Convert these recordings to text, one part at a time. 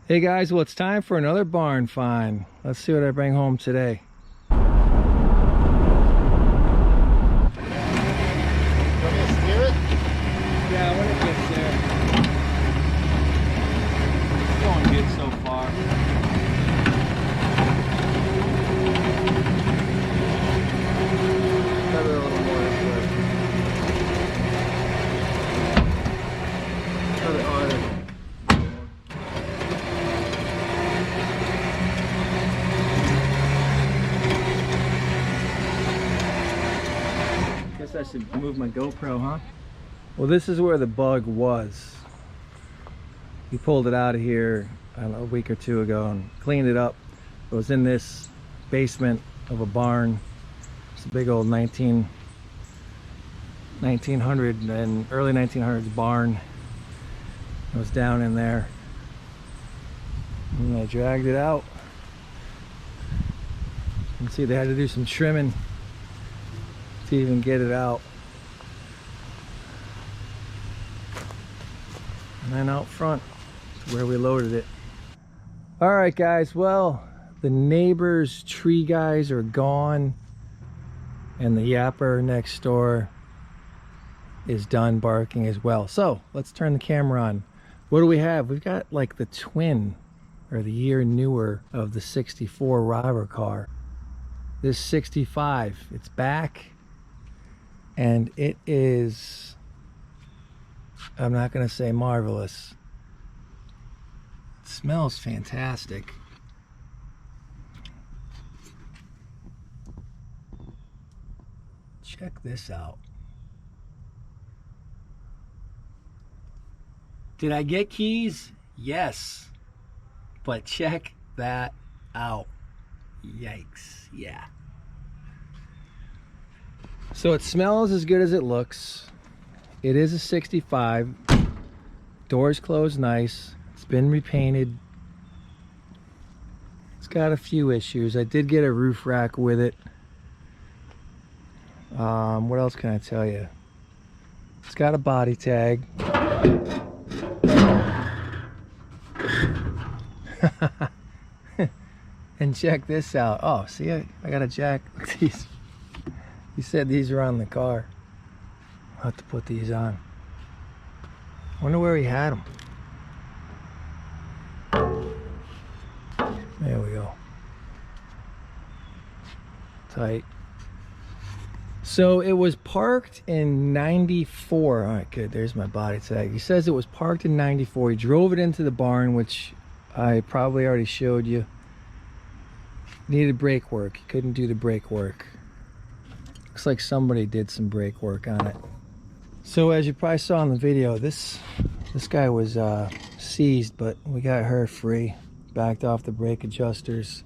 Hey guys, well it's time for another barn find. Let's see what I bring home today. Want me to steer it? Yeah, when it gets there. It's going good so far. Cut it a little more this way. Cut it harder. I should move my GoPro, huh? Well, this is where the bug was. We pulled it out of here, I don't know, a week or two ago and cleaned it up. It was in this basement of a barn. It's a big old 1900 and early 1900s barn. It was down in there. And I dragged it out. You can see they had to do some trimming to even get it out. And then out front is where we loaded it. All right guys, well, the neighbors' tree guys are gone and the yapper next door is done barking as well. So let's turn the camera on. What do we have? We've got like the twin or the year newer of the 64 robber car. This 65, it's back. And it is, I'm not going to say marvelous. It smells fantastic. Check this out. Did I get keys? Yes. But check that out. Yikes. Yeah. So it smells as good as it looks. It is a 65. Doors closed nice. It's been repainted. It's got a few issues. I did get a roof rack with it. What else can I tell you? It's got a body tag. And check this out. Oh, see, I got a jack. Look at these. He said these are on the car. I'll have to put these on. Wonder where he had them. There we go. Tight. So it was parked in 94. All right, good. There's my body tag. He says it was parked in 94. He drove it into the barn, which I probably already showed you. Needed brake work. He couldn't do the brake work. Looks like somebody did some brake work on it. So as you probably saw in the video, this guy was seized, but we got her free. Backed off the brake adjusters.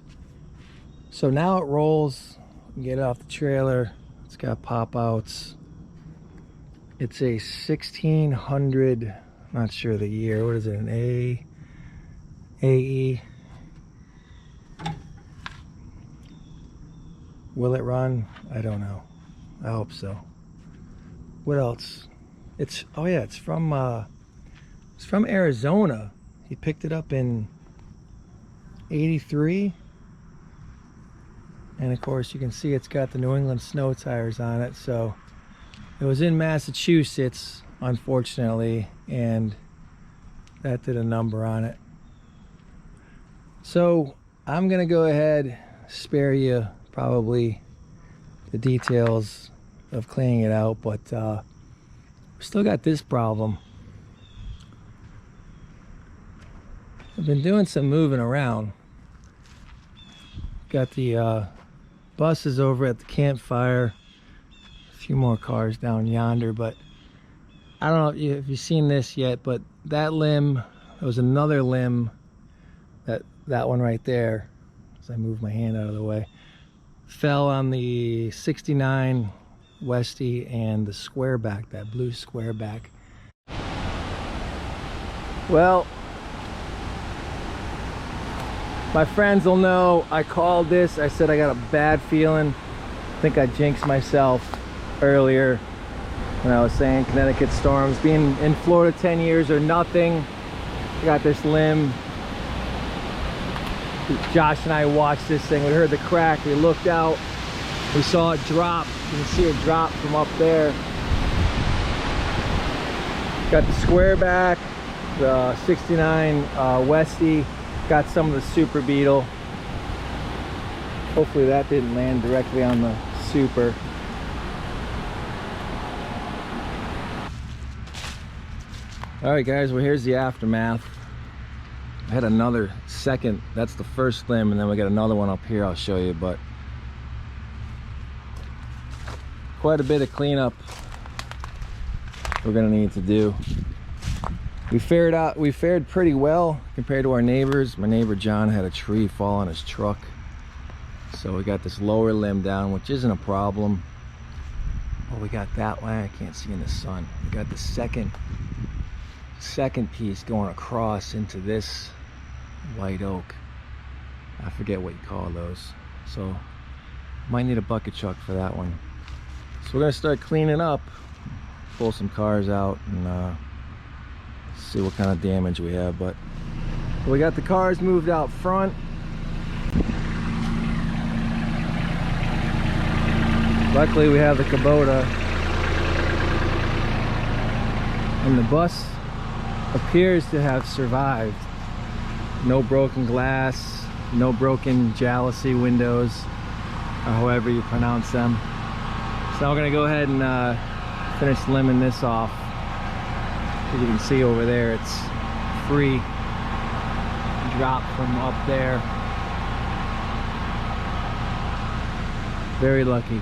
So now it rolls. Get it off the trailer. It's got pop outs. It's a 1600. Not sure the year. What is it? An AE. Will it run? I don't know. I hope so. What else? It's, oh yeah, it's from Arizona. He picked it up in 83. And of course you can see it's got the New England snow tires on it. So it was in Massachusetts, unfortunately, and that did a number on it. So I'm gonna go ahead, spare you probably the details of cleaning it out, but we still got this problem. I've been doing some moving around. Got the buses over at the campfire, a few more cars down yonder, but I don't know if you've seen this yet, but that limb, there was another limb, that one right there, as I move my hand out of the way, fell on the 69 Westie and the square back, that blue square back. Well, my friends will know I called this. I said I got a bad feeling. I think I jinxed myself earlier when I was saying Connecticut storms. Being in Florida 10 years or nothing. I got this limb Josh and I watched this thing. We heard the crack. We looked out. We saw it drop. You can see it drop from up there. Got the square back, the 69 Westie. Got some of the Super Beetle. Hopefully that didn't land directly on the Super. Alright guys, well here's the aftermath. I had another second, that's the first limb, and then we got another one up here I'll show you, but quite a bit of cleanup we're gonna need to do. We fared pretty well compared to our neighbors. My neighbor John had a tree fall on his truck, so we got this lower limb down, which isn't a problem. Oh, we got that way. I can't see in the sun. We got the second piece going across into this white oak. I forget what you call those, so might need a bucket truck for that one. So we're gonna start cleaning up, pull some cars out, and see what kind of damage we have. But we got the cars moved out front. Luckily we have the Kubota, and the bus appears to have survived. No broken glass, no broken jalousie windows, or however you pronounce them. So I'm gonna go ahead and finish limbing this off. As you can see over there, it's free drop from up there. Very lucky.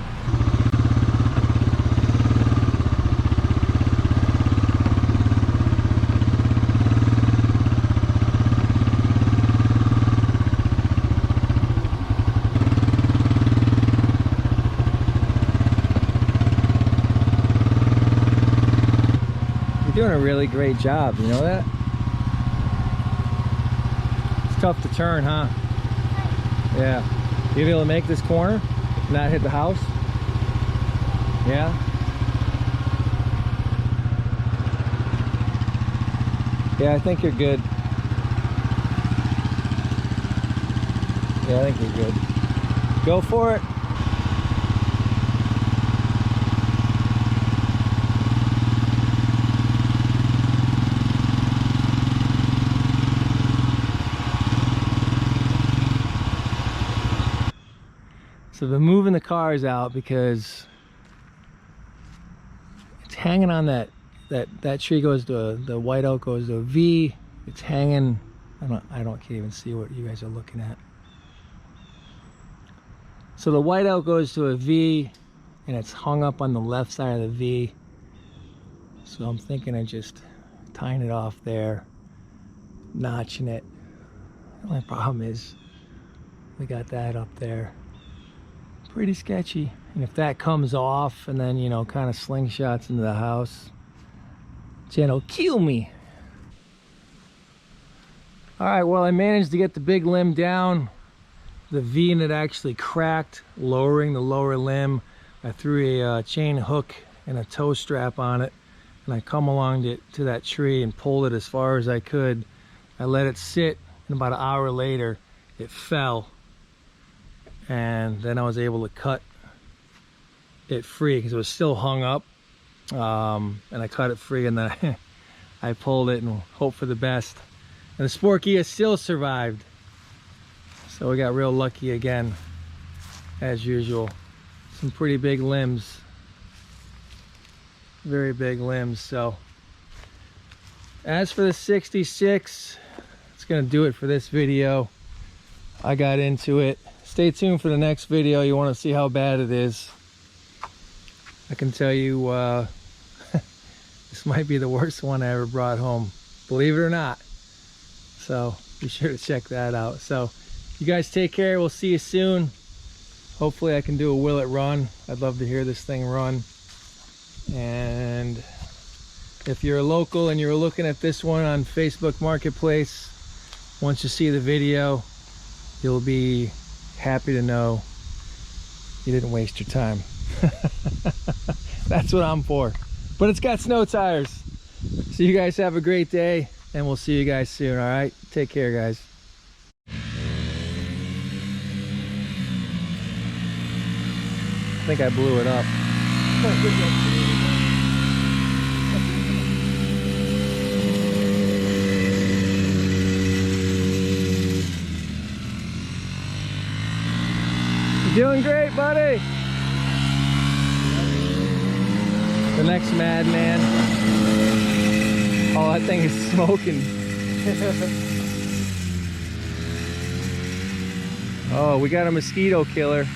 Doing a really great job, you know that? It's tough to turn, huh? Yeah. You be able to make this corner, not hit the house? Yeah? Yeah, I think you're good. Yeah, I think you're good. Go for it. So they're moving the cars out because it's hanging on that tree goes to the white oak goes to a V. It's hanging. I can't even see what you guys are looking at. So the white oak goes to a V, and it's hung up on the left side of the V. So I'm thinking of just tying it off there, notching it. The only problem is we got that up there. Pretty sketchy. And if that comes off and then, you know, kind of slingshots into the house, Jen will kill me. All right, well, I managed to get the big limb down. The V in it actually cracked, lowering the lower limb. I threw a chain hook and a tow strap on it, and I come along to that tree and pulled it as far as I could. I let it sit, and about an hour later, it fell. And then I was able to cut it free because it was still hung up, and I cut it free, and then I pulled it and hoped for the best. And the Sporkia still survived, so we got real lucky again, as usual. Some pretty big limbs, very big limbs. So as for the 66, it's gonna do it for this video. I got into it. Stay tuned for the next video. You want to see how bad it is. I can tell you this might be the worst one I ever brought home, believe it or not. So be sure to check that out. So you guys take care. We'll see you soon. Hopefully I can do a will it run. I'd love to hear this thing run. And if you're a local and you're looking at this one on Facebook Marketplace, once you see the video, you'll be happy to know you didn't waste your time. That's what I'm for. But it's got snow tires. So you guys have a great day, and we'll see you guys soon. All right, take care, guys. think I blew it up. You're doing great, buddy. The next madman. Oh, that thing is smoking. Oh, we got a mosquito killer.